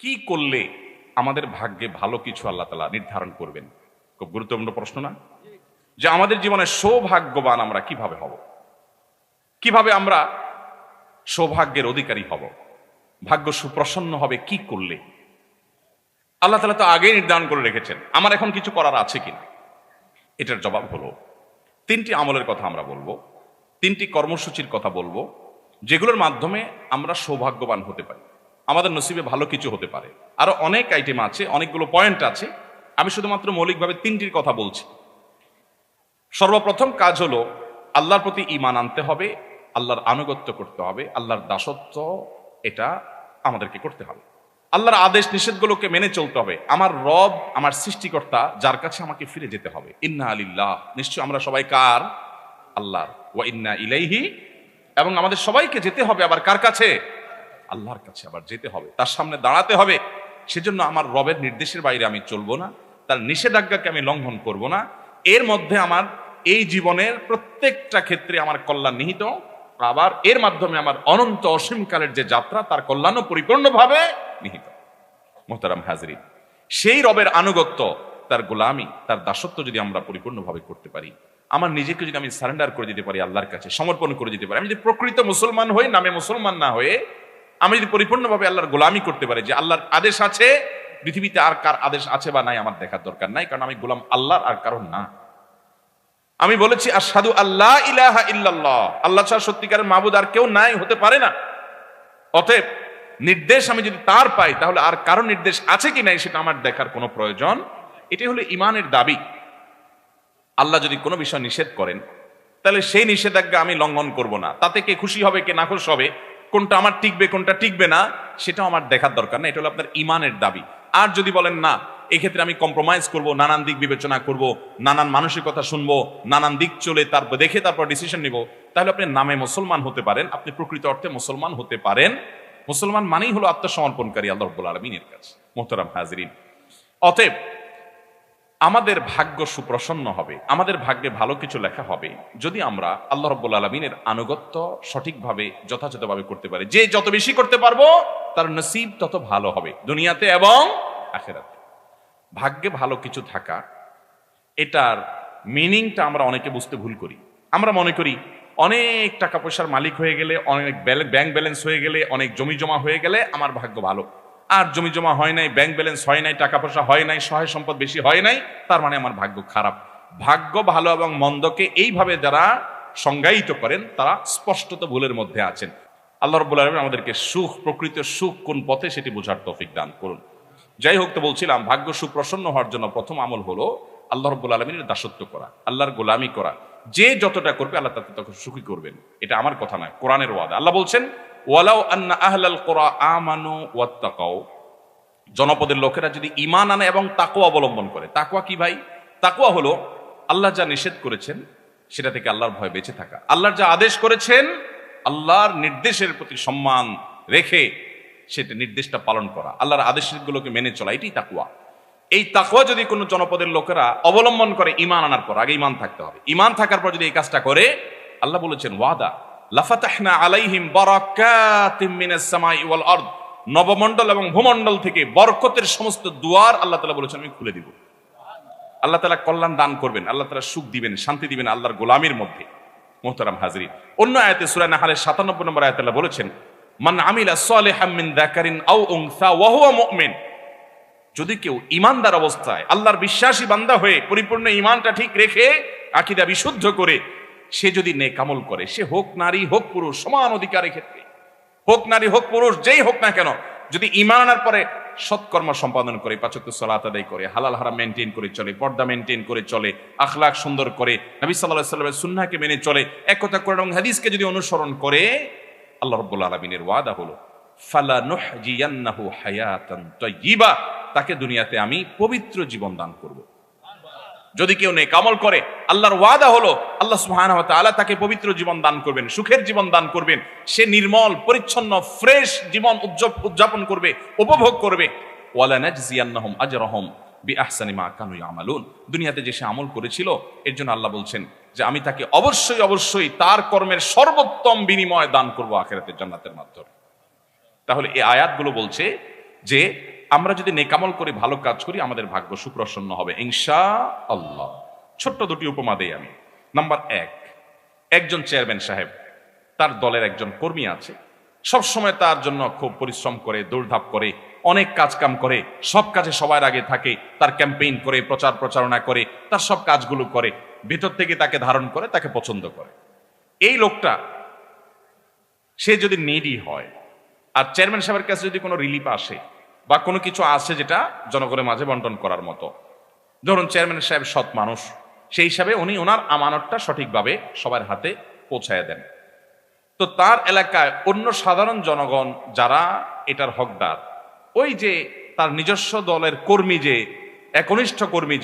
কি করলে আমাদের ভাগ্যে ভালো কিছু আল্লাহ তাআলা নির্ধারণ করবেন? খুব গুরুত্বপূর্ণ প্রশ্ন না? যে আমাদের জীবনে সৌভাগ্যবান আমরা কিভাবে হব, কিভাবে আমরা সৌভাগ্যের অধিকারী হব, ভাগ্য সুপ্রসন্ন হবে কি করলে? আল্লাহ তাআলা তো আগেই নির্ধারণ করে রেখেছেন, আমার এখন কিছু করার আছে কিনা। এটার জবাব হলো তিনটি আমলের কথা আমরা বলবো, তিনটি কর্মসূচির কথা বলবো, যেগুলোর মাধ্যমে আমরা সৌভাগ্যবান হতে পারি, আমাদের নসিবে ভালো কিছু হতে পারে। আরো অনেক আইটেম আছে, অনেকগুলো পয়েন্ট আছে, আমি শুধুমাত্র মৌলিকভাবে তিনটির কথা বলছি। সর্বপ্রথম কাজ হলো আল্লাহর প্রতি ঈমান আনতে হবে, আল্লাহর আনুগত্য করতে হবে, আল্লাহর দাসত্ব এটা আমাদেরকে করতে হবে, আল্লাহর আদেশ নিষেধগুলোকে মেনে চলতে হবে। আমার রব, আমার সৃষ্টিকর্তা, যার কাছে আমাকে ফিরে যেতে হবে। ইন্না লিল্লাহ, নিশ্চয় আমরা সবাই কার? আল্লাহর। ওয়া ইন্না ইলাইহি, এবং আমাদের সবাইকে যেতে হবে আবার কার কাছে? আল্লাহর কাছে আবার যেতে হবে, তার সামনে দাঁড়াতে হবে। সেজন্য আমার রবের নির্দেশের বাইরে আমি চলবো না, তার নিষেধাজ্ঞাকে আমি লঙ্ঘন করব না। এর মধ্যে আমার এই জীবনের প্রত্যেকটা ক্ষেত্রে আমার কল্যাণ নিহিত, আবার এর মাধ্যমে আমার অনন্ত অসীমকালের যে যাত্রা, তার কল্যাণও পরিপূর্ণভাবে নিহিত। মুহতারাম হাজরিন, সেই রবের আনুগত্য, তার গোলামি, তার দাসত্ব যদি আমরা পরিপূর্ণভাবে করতে পারি, আমার নিজেকে যদি আমি সারেন্ডার করে দিতে পারি, আল্লাহর কাছে সমর্পণ করে দিতে পারি, আমি যদি প্রকৃত মুসলমান হই, নামে মুসলমান না হয়ে আমি যদি পরিপূর্ণভাবে আল্লাহর গোলামি করতে পারি, যে আল্লাহর আদেশ আছে, পৃথিবীতে আর কার আদেশ আছে বা নাই আমার দেখার দরকার নাই, কারণ আমি গোলাম আল্লাহর, আর কারণ না। আমি বলেছি আশহাদু আল্লা ইলাহা ইল্লাল্লাহ, আল্লাহ ছাড়া সত্যিকারের মাবুদ আর কেউ নাই, হতে পারে না। অতএব নির্দেশ আমি যদি তার পাই, তাহলে আর কারো নির্দেশ আছে কি নাই সেটা আমার দেখার কোনো প্রয়োজন। এটাই হলো ইমানের দাবি। আল্লাহ যদি কোনো বিষয় নিষেধ করেন, তাহলে সেই নিষেধাজ্ঞা আমি লঙ্ঘন করব না। তাতে কে খুশি হবে কে না খুশি হবে, কোনটা আমার টিকবে কোনটা টিকবে না, সেটাও আমার দেখার দরকার না। এটা হলো আপনার ইমানের দাবি। আর যদি বলেন না, এক্ষেত্রে আমি কম্প্রোমাইজ করব, নানান দিক বিবেচনা করব, নানান মানুষের কথা শুনবো, নানান দিক চলে তারপর দেখে তারপর ডিসিশন নিব, তাহলে আপনি নামে মুসলমান হতে পারেন, আপনি প্রকৃত অর্থে মুসলমান হতে পারেন। মুসলমান মানেই হলো আত্মসমর্পণকারী আল্লাহ রাব্বুল আলামিনের কাছে। মুহতারাম হাজরিন, অতএব আমাদের ভাগ্য সুপ্রসন্ন হবে, আমাদের ভাগ্যে ভালো কিছু লেখা হবে যদি আমরা আল্লাহ রাব্বুল আলামিনের আনুগত্য সঠিকভাবে যথাযথভাবে করতে পারি। যে যত বেশি করতে পারবো, তার নসিব তত ভালো হবে দুনিয়াতে এবং আখিরাতে। ভাগ্যে ভালো কিছু থাকা, এটার মিনিংটা আমরা অনেকে বুঝতে ভুল করি। আমরা মনে করি অনেক টাকা পয়সার মালিক হয়ে গেলে, অনেক ব্যাংক ব্যালেন্স হয়ে গেলে, অনেক জমি জমা হয়ে গেলে আমার ভাগ্য ভালো। আর জমি জমা হয় নাই, ব্যাংক ব্যালেন্স হয় নাই, টাকা পয়সা হয় নাই, সহায় সম্পদ বেশি হয় নাই, তার মানে আমার ভাগ্য খারাপ। ভাগ্য ভালো এবং মন্দকে এইভাবে যারা সংজ্ঞায়িত করেন, তারা স্পষ্টত ভুলের মধ্যে আছেন। আল্লাহ রাব্বুল আলামিন আমাদেরকে সুখ, প্রকৃত সুখ কোন পথে সেটি বোঝার তৌফিক দান করুন। যাই হোক, তো বলছিলাম, ভাগ্য সুপ্রসন্ন হওয়ার জন্য প্রথম আমল হলো আল্লাহ রাব্বুল আলামিনের দাসত্ব করা, আল্লাহর গোলামি করা। যে যতটা করবে আল্লাহ তাকে তত সুখী করবেন। এটা আমার কথা নয়, কোরআনের ওয়াদা। আল্লাহ বলছেন, ওয়ালাউ আন্না আহলাল কুরা আমানু ওয়াত্তাকাউ, জনপদের লোকেরা যদি ঈমান আনে এবং তাকওয়া অবলম্বন করে। তাকওয়া কি ভাই? তাকওয়া হলো আল্লাহ যা নিষেধ করেছেন সেটা থেকে আল্লাহর ভয় বেঁচে থাকা, আল্লাহর যা আদেশ করেছেন আল্লাহর নির্দেশের প্রতি সম্মান রেখে সেটা নির্দেশটা পালন করা, আল্লাহর আদেশগুলোকে মেনে চলা, এটাই তাকওয়া। এই তাকওয়া যদি কোনো জনপদের লোকেরা অবলম্বন করে, ঈমান আনার পর, আগে ঈমান থাকতে হবে, ঈমান থাকার পর যদি এই কাজটা করে, আল্লাহ বলেছেন ওয়াদা লাফাতাহনা আলাইহিম বারাকাতিম মিনাস সামাই ওয়াল আরদ, নবমণ্ডল এবং ভূমণ্ডল থেকে বরকতের সমস্ত দুয়ার আল্লাহ তাআলা বলেছেন আমি খুলে দিব। আল্লাহ তাআলা কল্যাণ দান করবেন, আল্লাহ তাআলা সুখ দিবেন, শান্তি দিবেন আল্লাহর গোলামির মধ্যে। মুহতারাম হাজরিন, অন্য আয়াতে সূরা নাহলের 97 নম্বর আয়াতে আল্লাহ বলেছেন, মান আমিলা সালিহাম মিন যাকারিন আও উনসা ওয়া হুয়া মুমিন, যদি কেউ ঈমানদার অবস্থায়, আল্লাহর বিশ্বাসী বান্দা হয়ে, পরিপূর্ণ ঈমানটা ঠিক রেখে, আকীদা বিশুদ্ধ করে সে যদি নেক আমল করে, সে হোক নারী হোক পুরুষ, সমান অধিকারের ক্ষেত্রে, হোক নারী হোক পুরুষ, যেই হোক না কেন, যদি ঈমান আনার পরে সৎকর্ম সম্পাদন করে, 5 ওয়াক্ত সালাত আদায় করে, হালাল হারাম মেইনটেইন করে চলে, পর্দা মেইনটেইন করে চলে, আখলাক সুন্দর করে, নবী সাল্লাল্লাহু আলাইহি ওয়াসাল্লামের সুন্নাহকে মেনে চলে, এক কথা কোরআন এবং হাদিসকে যদি অনুসরণ করে, আল্লাহ রাব্বুল আলামিনের ওয়াদা হলো ফালানুহজিয়ান্নাহু হায়াতান তাইয়্যিবা, তাকে দুনিয়াতে আমি পবিত্র জীবন দান করব। যদি কেউ নেক আমল করে, আল্লাহর ওয়াদা হলো আল্লাহ সুবহানাহু ওয়া তাআলা তাকে পবিত্র জীবন দান করবেন, সুখের জীবন দান করবেন। সে নির্মল, পরিচ্ছন্ন, ফ্রেশ জীবন উদযাপন করবে, উপভোগ করবে। ওয়ালা নাজজিয়ান্নাহুম আজরাহুম বিআহসানি মা কানু ইয়ামালুন, দুনিয়াতে যে সে আমল করেছিল এর জন্য আল্লাহ বলছেন যে আমি তাকে অবশ্যই অবশ্যই তার কর্মের সর্বোত্তম বিনিময় দান করব আখিরাতের জান্নাতের মাধ্যমে। তাহলে এই আয়াতগুলো বলছে যে আমরা যদি নেকামল করে ভালো কাজ করি আমাদের ভাগ্য সুপ্রসন্ন হবে ইনশাআল্লাহ। ছোট্ট দুটি উপমা দেই আমি। নাম্বার 1, একজন চেয়ারম্যান সাহেব, তার দলের একজন কর্মী আছে, সবসময় তার জন্য খুব পরিশ্রম করে, দৌড়ধাপ করে, অনেক কাজ কাম করে, সব কাজে সবার আগে থাকে, তার ক্যাম্পেইন করে, প্রচার প্রচারণা করে, তার সব কাজগুলো করে, ভেতর থেকে তাকে ধারণ করে, তাকে পছন্দ করে। এই লোকটা সে যদি নিডি হয় আর চেয়ারম্যান সাহেবের কাছে যদি কোনো রিলিফ আসে বা কোনো কিছু আসে যেটা জনগণের মাঝে বন্টন করার মতো, ধরুন চেয়ারম্যান সাহেব সৎ মানুষ, সেই হিসাবে উনি ওনার আমানতটা সঠিকভাবে সবার হাতে পৌঁছায় দেন। তো তার এলাকায় অন্য সাধারণ জনগণ যারা এটার হকদার, ওই যে তার নিজস্ব দলের কর্মী, যে একনিষ্ঠ কর্মী,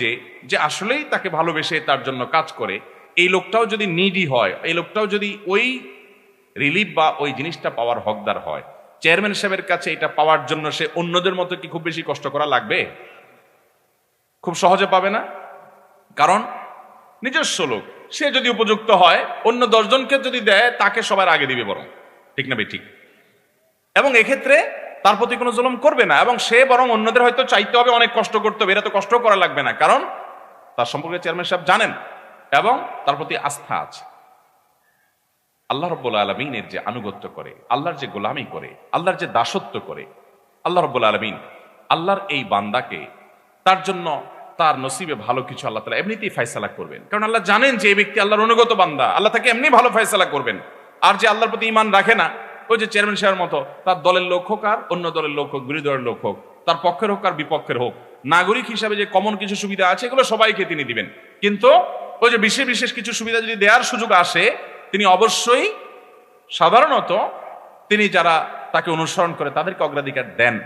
যে আসলেই তাকে ভালোবেসে তার জন্য কাজ করে, এই লোকটাও যদি নিডি হয়, এই লোকটাও যদি ওই রিলিফ বা ওই জিনিসটা পাওয়ার হকদার হয়, চেয়ারম্যান সাহেবের কাছে এটা পাওয়ার জন্য সে অন্যদের মতো কি খুব বেশি কষ্ট করা লাগবে? খুব সহজে পাবে না। কারণ নিজস্ব লোক, সে যদি উপযুক্ত হয়, অন্য 10 জনকে যদি দেয়, তাকে সবার আগে দিবে বরং, ঠিক না ঠিক? এবং এক্ষেত্রে তার প্রতি কোনো জুলুম করবে না, এবং সে বরং অন্যদের হয়তো চাইতে হবে, অনেক কষ্ট করতে হবে, এরা তো কষ্ট করা লাগবে না, কারণ তার সম্পর্কে চেয়ারম্যান সাহেব জানেন এবং তার প্রতি আস্থা আছে। আল্লাহ রাব্বুল আলামিনের যে আনুগত্য করে, আল্লাহর যে গোলামি করে, আল্লাহর যে দাসত্ব করে, আল্লাহ রাব্বুল আলামিন আল্লাহর এই বান্দাকে তার জন্য তার নসিবে ভালো কিছু আল্লাহ তাআলা এমনিতেই ফয়সালা করবেন। কারণ আল্লাহ জানেন যে এই ব্যক্তি আল্লাহর অনুগত বান্দা, আল্লাহ তাকে এমনি ভালো ফয়সালা করবেন। আর যে আল্লাহর প্রতি ঈমান রাখে না, ওই যে চেয়ারম্যান সাহেবের মতো, তার দলের লোক হোক আর অন্য দলের লোক হোক, বিরোধী দলের লোক হোক, তার পক্ষের হোক আর বিপক্ষের হোক, নাগরিক হিসাবে যে কমন কিছু সুবিধা আছে এগুলো সবাইকে তিনি দিবেন। কিন্তু ওই যে বিশেষ বিশেষ কিছু সুবিধা যদি দেওয়ার সুযোগ আসে, তিনি অবশ্যই সাধারণত তিনি যারা তাকে অনুসরণ করে তাদেরকে অগ্রাধিকার দেন।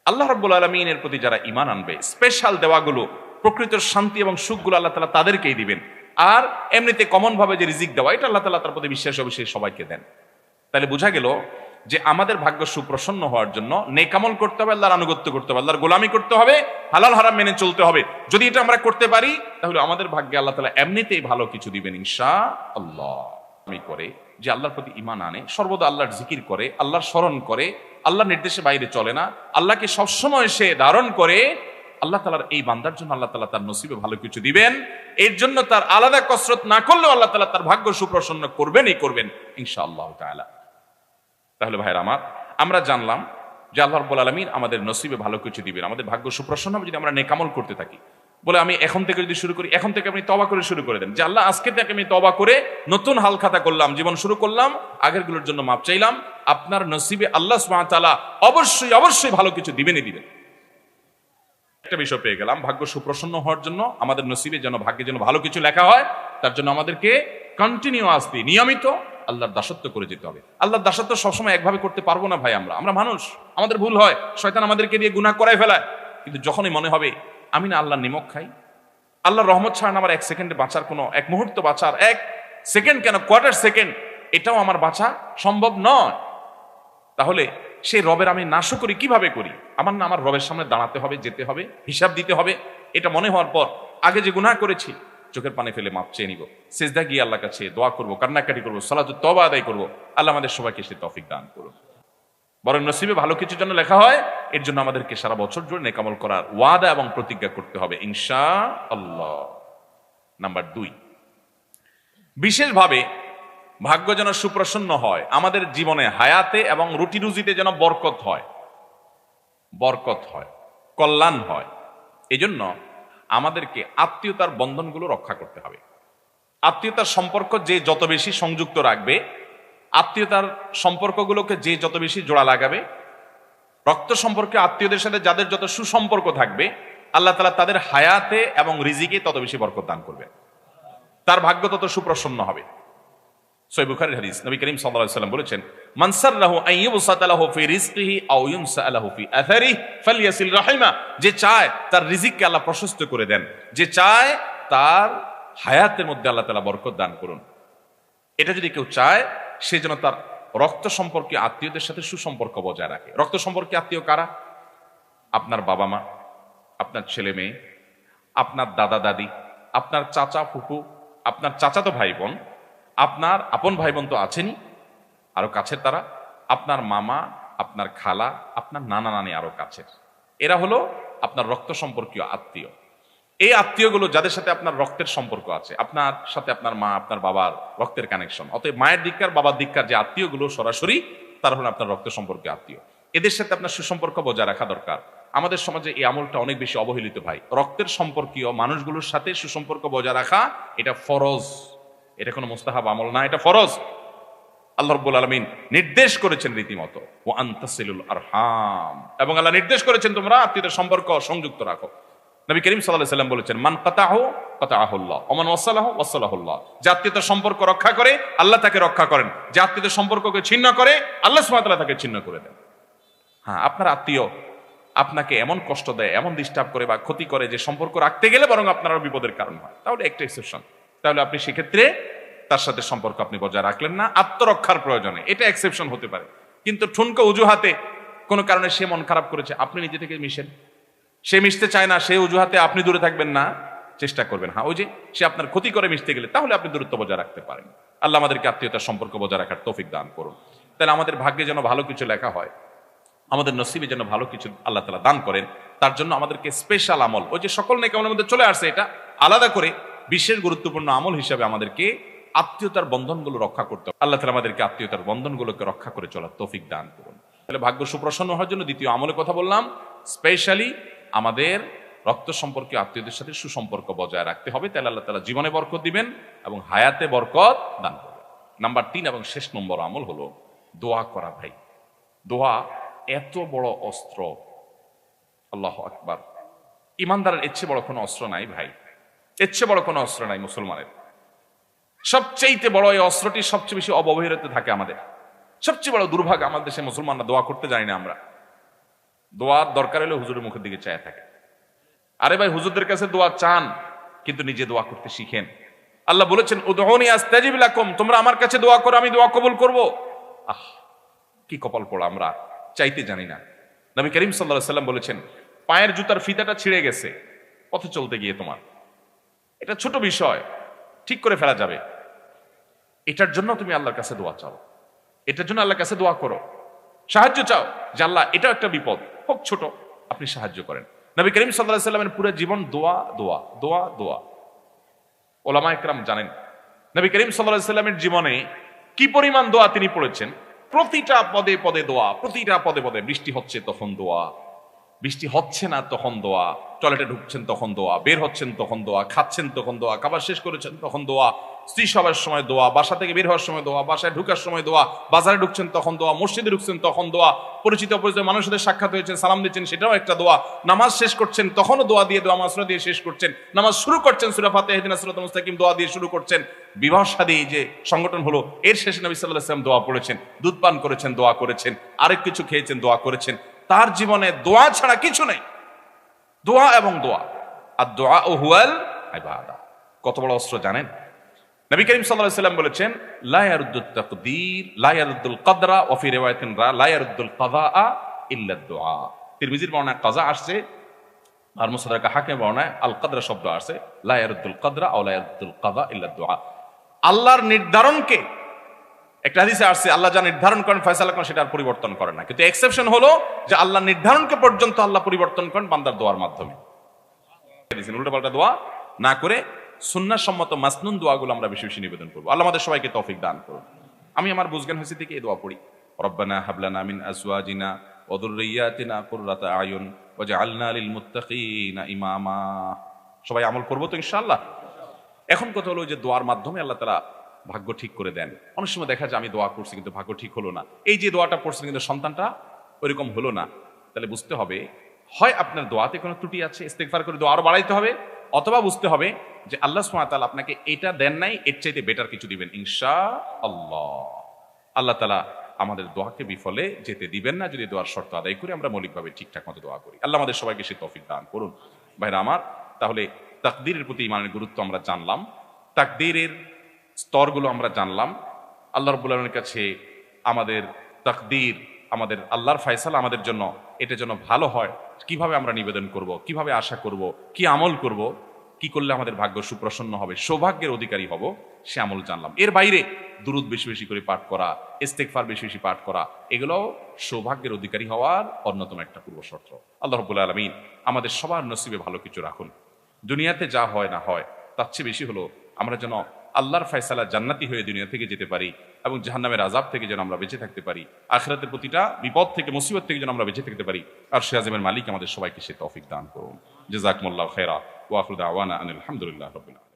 আল্লাহ রাব্বুল আলামিনের প্রতি যারা ঈমান আনবে, স্পেশাল দেওয়াগুলো, প্রকৃত শান্তি এবং সুখগুলো আল্লাহ তাআলা তাদেরকেই দিবেন। আর এমনিতে কমন ভাবে যে রিজিক দেওয়া, এটা আল্লাহ তাআলা তার প্রতি বিশ্বাস অবশ্যই সবাইকে দেন। তাহলে বোঝা গেল যে আমাদের ভাগ্য সুপ্রসন্ন হওয়ার জন্য নেকামল করতে হবে, আল্লাহর আনুগত্য করতে হবে, আল্লাহর গোলামি করতে হবে, হালাল হারাম মেনে চলতে হবে। যদি এটা আমরা করতে পারি, তাহলে আমাদের ভাগ্যে আল্লাহ তাআলা এমনিতেই ভালো কিছু দিবেন ইনশাআল্লাহ। আমি করে যে আল্লাহর প্রতি ঈমান আনে, সর্বদা আল্লাহর জিকির করে, আল্লাহর স্মরণ করে, আল্লাহর নির্দেশে বাইরে চলে না, আল্লাহকে সবসময় সে ধারণ করে, আল্লাহ তাআলার এই বান্দার জন্য আল্লাহ তাআলা তার নসিবে ভালো কিছু দিবেন। এর জন্য তার আলাদা কসরত না করলেও আল্লাহ তাআলা তার ভাগ্য সুপ্রসন্ন করবেনই করবেন ইনশাআল্লাহ তাআলা। তাহলে ভাইরা আমার, আমরা জানলাম যে আল্লাহ রাব্বুল আলামিন আমাদের নসিবে ভালো কিছু দিবেন, আমাদের ভাগ্য সুপ্রসন্ন হবে যদি আমরা নেকামল করতে থাকি। বলে আমি এখন থেকে যদি শুরু করি, এখন থেকে আপনি তওবা করে শুরু করে দেন যে আল্লাহ আজকে থেকে আমি তওবা করে নতুন হাল খাতা করলাম, জীবন শুরু করলাম, আগেরগুলোর জন্য মাপ চাইলাম। আপনার নসিবে আল্লাহ সুবহানাহু ওয়া তাআলা অবশ্যই অবশ্যই ভালো কিছু দিবেনই দিবেন। একটা বিষয় পেয়ে গেলাম, ভাগ্য সুপ্রসন্ন হওয়ার জন্য আমাদের নসিবে যেন, ভাগ্যে যেন ভালো কিছু লেখা হয়, তার জন্য আমাদেরকে কন্টিনিউয়াসলি, নিয়মিত আল্লাহর দাসত্ব করে যেতে হবে। আল্লাহর দাসত্ব সবসময় একভাবে করতে পারবো না ভাই, আমরা মানুষ, আমাদের ভুল হয়, শয়তান আমাদেরকে দিয়ে গুনাহ করায় ফেলায়। কিন্তু যখনই মনে হবে আমি না আল্লাহর নিমক খাই, আল্লাহর রহমত ছাড়া আমার 1 সেকেন্ডে বাঁচার, কোনো 1 মুহূর্ত বাঁচার, 1 সেকেন্ড কেন, কোয়ার্টার সেকেন্ড, এটাও আমার বাঁচা সম্ভব নয়, তাহলে সেই রবের আমি নাশকরি কিভাবে করি? আমার না আমার রবের সামনে দাঁড়াতে হবে, যেতে হবে, হিসাব দিতে হবে। এটা মনে হওয়ার পর আগে যে গুনাহ করেছি চোখের পানি ফেলে মাপ চেয়ে নিব, সিজদা গিয়ে আল্লাহর কাছে দোয়া করব, কান্নাকাটি করব, সালাতুত তওবা আদায় করব। আল্লাহ আমাদের সবাইকে সে তৌফিক দান করুন। বরং নসিবে ভালো কিছুর জন্য লেখা হয়, এর জন্য আমাদেরকে সারা বছর জুড়ে নেকামল করার ওয়াদা এবং প্রতিজ্ঞা করতে হবে ইনশাআল্লাহ। নাম্বার 2, বিশেষভাবে ভাগ্য যেন সুপ্রসন্ন হয়, আমাদের জীবনে, হায়াতে এবং রুটি রুজিতে যেন বরকত হয়, কল্যাণ হয়। এজন্য আমাদেরকে আত্মীয়তার বন্ধনগুলো রক্ষা করতে হবে। আত্মীয়তার সম্পর্ক যে যত বেশি সংযুক্ত রাখবে, আত্মীয়তার সম্পর্কগুলোকে যে যত বেশি জোড়া লাগাবে, রক্ত সম্পর্কে আত্মীয়দের সাথে যাদের যত সুসম্পর্ক থাকবে, আল্লাহ তাআলা তাদের হায়াতে এবং রিজিকে তত বেশি বরকত দান করবে, তার ভাগ্য তত সুপ্রসন্ন হবে। সহিহ বুখারীর হাদিস, নবী করিম সাল্লাল্লাহু আলাইহি ওয়াসাল্লাম বলেছেন, মান সাররাহু আন ইউবসাতা লাহু ফি রিজকিহি আও ইউনসা লাহু ফি আথারিহি ফালইয়াসিল রাহিমা। যে চায় তার রিজিককে আল্লাহ প্রশস্ত করে দেন, যে চায় তার হায়াতের মধ্যে আল্লাহ তাআলা বরকত দান করুন, এটা যদি কেউ চায়, সে যেন তার রক্ত সম্পর্কে আত্মীয়দের সাথে সুসম্পর্ক বজায় রাখে। রক্ত সম্পর্কে আত্মীয় কারা? আপনার বাবা মা, আপনার ছেলে মেয়ে, আপনার দাদা দাদি, আপনার চাচা ফুফু, আপনার চাচাতো ভাই বোন, আপনার আপন ভাই বোন তো আছেনই, আরো কাছের তারা, আপনার মামা, আপনার খালা, আপনার নানা নানি আরো কাছের। এরা হলো আপনার রক্ত সম্পর্কীয় আত্মীয়। এই আত্মীয়গুলো যাদের সাথে আপনার রক্তের সম্পর্ক আছে, আপনার সাথে আপনার মা, আপনার বাবার রক্তের কানেকশন, অতএব মায়ের দিককার বাবার দিককার যে আত্মীয়গুলো সরাসরি তারা হলো আপনার রক্ত সম্পর্কে আত্মীয়। এদের সাথে আপনার সুসম্পর্ক বজায় রাখা দরকার। আমাদের সমাজে এই আমলটা অনেক বেশি অবহেলিত ভাই। রক্তের সম্পর্কীয় মানুষগুলোর সাথে সুসম্পর্ক বজায় রাখা এটা ফরজ, এটা কোনো মুস্তাহাব আমল না, এটা ফরজ। আল্লাহ রাব্বুল আলামিন নির্দেশ করেছেন রীতিমতো ওয়া আনতাসিলুল আরহাম, এবং আল্লাহ নির্দেশ করেছেন তোমরা আত্মীয়দের সম্পর্ক সংযুক্ত রাখো। নবী করিম সাল্লাল্লাহু আলাইহি ওয়াসাল্লাম বলেছেন মান কাতাহু কাতাহুল্লাহ ওয়া মান ওয়াসালাহু ওয়াসালাহুল্লাহ। যে আত্মীয়তার সম্পর্ক রক্ষা করে আল্লাহ তাকে রক্ষা করেন, যে আত্মীয়তার সম্পর্ককে ছিন্ন করে আল্লাহ সুবহানাহু ওয়া তাআলা তাকে ছিন্ন করে দেন। হ্যাঁ, আপনার আত্মীয় আপনাকে এমন কষ্ট দেয়, এমন ডিস্টার্ব করে বা ক্ষতি করে যে সম্পর্ক রাখতে গেলে বরং আপনার আরো বিপদের কারণ হয়, তাহলে একটা এক্সেপশন। তাহলে আপনি সেক্ষেত্রে তার সাথে সম্পর্ক আপনি বজায় রাখলেন না আত্মরক্ষার প্রয়োজনে, এটা এক্সেপশন হতে পারে। কিন্তু ঠুনকো অজুহাতে কোনো কারণে সে মন খারাপ করেছে, আপনি নিজে থেকে মিশেন। সে মিশতে চায় না, সে অজুহাতে আপনি দূরে থাকবেন না, চেষ্টা করবেন। হ্যাঁ, ওই যে সে আপনার ক্ষতি করে মিশতে গেলে তাহলে আপনি দূরত্ব বজায় রাখতে পারেন। আল্লাহ আমাদেরকে আত্মীয়তার সম্পর্ক বজায় রাখার তৌফিক দান করুন। তাহলে আমাদের ভাগ্যে যেন ভালো কিছু লেখা হয়, আমাদের নসিবে যেন ভালো কিছু আল্লাহ তাআলা দান করেন। তার জন্য আমাদেরকে স্পেশাল আমল, ওই যে সকল নেক আমলের মধ্যে চলে আসছে, এটা আলাদা করে বিশেষ গুরুত্বপূর্ণ আমল হিসাবে আমাদেরকে আত্মীয়তার বন্ধনগুলো রক্ষা করতে হবে। আল্লাহ তাআলা আমাদেরকে আত্মীয়তার বন্ধনগুলোকে রক্ষা করে চলার তৌফিক দান করুন। তাহলে ভাগ্য সুপ্রসন্ন হওয়ার জন্য দ্বিতীয় আমলের কথা বললাম, স্পেশালি আমাদের রক্ত সম্পর্কীয় আত্মীয়দের সাথে সুসম্পর্ক বজায় রাখতে হবে। তাহলে আল্লাহ তাআলা জীবনে বরকত দিবেন এবং হায়াতে বরকত দান করবেন। নাম্বার 3 এবং শেষ নম্বর আমল হলো দোয়া করা ভাই। দোয়া এত বড় অস্ত্র, আল্লাহু আকবার। ইমানদারের এর চেয়ে বড় কোনো অস্ত্র নাই ভাই, এর চেয়ে বড় কোনো অস্ত্র নাই মুসলমানের। সবচেয়ে বড় এই অস্ত্রটি সবচেয়ে বেশি অবহেলিত থাকে আমাদের। সবচেয়ে বড় দুর্ভাগ্য আমাদের দেশে মুসলমানরা দোয়া করতে জানি না। আমরা দোয়ার দরকার হলে হুজুরের মুখের দিকে চায় থাকে। আরে ভাই, হুজুরদের কাছে দোয়া চান, কিন্তু নিজে দোয়া করতে শিখেন। আল্লাহ বলেছেন উদউনি আস্তাজিব লাকুম, তোমরা আমার কাছে দোয়া করো, আমি দোয়া কবুল করব। আহ, কি কপাল পোড়া, আমরা চাইতে জানি না। নবী করিম সাল্লাল্লাহু আলাইহি ওয়াসাল্লাম বলেছেন পায়ের জুতার ফিতাটা ছিঁড়ে গেছে পথে চলতে গিয়ে, তোমার এটা ছোট বিষয়, ঠিক করে ফেলা যাবে। এটার জন্য তুমি আল্লাহর কাছে দোয়া চাও, এটার জন্য আল্লাহর কাছে দোয়া করো, সাহায্য চাও যে আল্লাহ এটাও একটা বিপদ, হোক ছোট, আপনি সাহায্য করেন। নবী করিম সাল্লাল্লাহু আলাইহি ওয়াসাল্লামের পুরো জীবন দোয়া দোয়া দোয়া দোয়া। ওলামা ইকরাম জানেন নবী করিম সাল্লাল্লাহু আলাইহি ওয়াসাল্লামের জীবনে কি পরিমাণ দোয়া তিনি পড়েছেন। প্রতিটা পদে পদে দোয়া, প্রতিটা পদে পদে। বৃষ্টি হচ্ছে তখন দোয়া, বৃষ্টি হচ্ছে না তখন দোয়া, টয়লেটে ঢুকছেন তখন দোয়া, বের হচ্ছেন তখন দোয়া, খাচ্ছেন তখন দোয়া, খাবার শেষ করেছেন তখন দোয়া, স্ত্রী সবার সময় দোয়া, বাসা থেকে বের হওয়ার সময় দোয়া, বাসায় ঢুকার সময় দোয়া, বাজারে ঢুকছেন তখন দোয়া, মসজিদে ঢুকছেন তখন দোয়া, পরিচিত অপরিচিত মানুষের সাথে সাক্ষাৎ হয়েছেন, সালাম দিচ্ছেন, সেটাও একটা দোয়া। নামাজ শেষ করছেন তখনও দোয়া দিয়ে, দোয়া মাসরা দিয়ে শেষ করছেন। নামাজ শুরু করছেন সূরা ফাতিহা ইহদিনাস সিরাতাল মুস্তাকিম দোয়া দিয়ে শুরু করছেন। বিবাহ শাদী যে সংগঠন হলো এর শেষে নবী সাল্লাল্লাহু আলাইহি ওয়াসাল্লাম দোয়া পড়েছেন, দুধ পান করেছেন, দোয়া করেছেন, আরেক কিছু খেয়েছেন, দোয়া করেছেন। তার জীবনে দোয়া ছাড়া কিছু নেই, দোয়া এবং দোয়া। আর দোয়া ও হুয়াল ইবাদা। কত বড় অস্ত্র জানেন? নবী করিম সাল্লাল্লাহু আলাইহি ওয়াসাল্লাম বলেছেন লা ইয়ারুদ্দুত তাকদীর লা ইয়ারুদ্দুল কদরা ওয়া ফি রিওয়ায়াতিন লা ইয়ারুদ্দুল কাযা ইল্লা দুআ। তিরমিজির বর্ণনায় কাযা আসছে, আর মুসনাদ হাকিমের বর্ণনায় আল কদরা শব্দ আসছে, লা ইয়ারুদ্দুল কদরা ওয়া লা ইয়ারুদ্দুল কাযা ইল্লা দুআ। আল্লাহর নির্ধারণকে, একটা হাদিসে আসছে আল্লাহ যা নির্ধারণ করেন ফয়সালা করেন সেটা আর পরিবর্তন করেন না, কিন্তু এক্সেপশন হলো যে আল্লাহ নির্ধারণকে পর্যন্ত আল্লাহ পরিবর্তন করেন বান্দার দোয়ার মাধ্যমে। উল্টোপাল্টা দোয়া না করে সুন্নাহ সম্মত মাসনুন দোয়াগুলো আমরা বেশি বেশি নিবেদন করবো। আল্লাহ আমাদের সবাইকে তৌফিক দান করুন। আমি আমার বুঝজ্ঞান হয়েছে থেকে এই দোয়া পড়ি, রব্বানা হাবলানা মিন আজওয়াজিনা ওয়া যুররিয়াতিনা কুররাতা আয়ুন ওয়াজআলনা লিল মুত্তাকিনা ইমামা। সবাই আমল করবো তো ইনশাআল্লাহ। এখন কথা হলো যে দোয়ার মাধ্যমে আল্লাহ তাআলা ভাগ্য ঠিক করে দেন। অনেক সময় দেখা যায় আমি দোয়া করছি কিন্তু ভাগ্য ঠিক হলো না, এই যে দোয়াটা পড়ছেন কিন্তু সন্তানটা ওইরকম হলো না, তাহলে বুঝতে হবে হয় আপনার দোয়াতে কোনো ত্রুটি আছে, ইস্তেগফার করে দোয়া আরো বাড়াইতে হবে, অথবা বুঝতে হবে যে আল্লাহ সুবহানাহু ওয়া তাআলা আপনাকে এটা দেন নাই, এর চাইতে বেটার কিছু দিবেন ইনশাআল্লাহ। আল্লাহ তাআলা আমাদের দোয়াকে বিফলে যেতে দিবেন না যদি দোয়ার শর্ত আদায় করে আমরা মৌলিকভাবে ঠিকঠাক মতো দোয়া করি। আল্লাহ আমাদের সবাইকে সে তৌফিক দান করুন। ভাইরা আমার, তাহলে তাকদীরের প্রতি ইমানের গুরুত্ব আমরা জানলাম, তাকদীরের স্তরগুলো আমরা জানলাম। আল্লাহ রাব্বুল আলামিনের কাছে আমাদের তাকদীর, আমাদের আল্লাহর ফয়সালা আমাদের জন্য, এটা যেন ভালো হয়, কিভাবে আমরা নিবেদন করব, কিভাবে আশা করব, কি আমল করব, কি করলে আমাদের ভাগ্য সুপ্রসন্ন হবে, সৌভাগ্যের অধিকারী হব, সে আমল জানলাম। এর বাইরে দুরুদ বেশি বেশি করে পাঠ করা, ইস্তেগফার বেশি বেশি পাঠ করা, এগুলো সৌভাগ্যের অধিকারী হওয়ার অন্যতম একটা পূর্ব শর্ত। আল্লাহ রাব্বুল আলামিন আমাদের সবার নসিবে ভালো কিছু রাখুন। দুনিয়াতে যা হয় না হয় তার চেয়ে বেশি হলো আমরা যেন আল্লাহর ফয়সালা জান্নাতি হয়ে দুনিয়া থেকে যেতে পারি এবং জাহান্নামের আযাব থেকে যেন আমরা বেঁচে থাকতে পারি, আখিরাতের প্রতিটা বিপদ থেকে মুসিবত থেকে যেন আমরা বেঁচে থাকতে পারি। আর সে আযমের মালিক আমাদের সবাইকে সে তৌফিক দান করুন। জাযাকুমুল্লাহু খায়রা ওয়া আখিরু দাওয়ানা আনিল হামদুলিল্লাহি রাব্বিল আলামিন।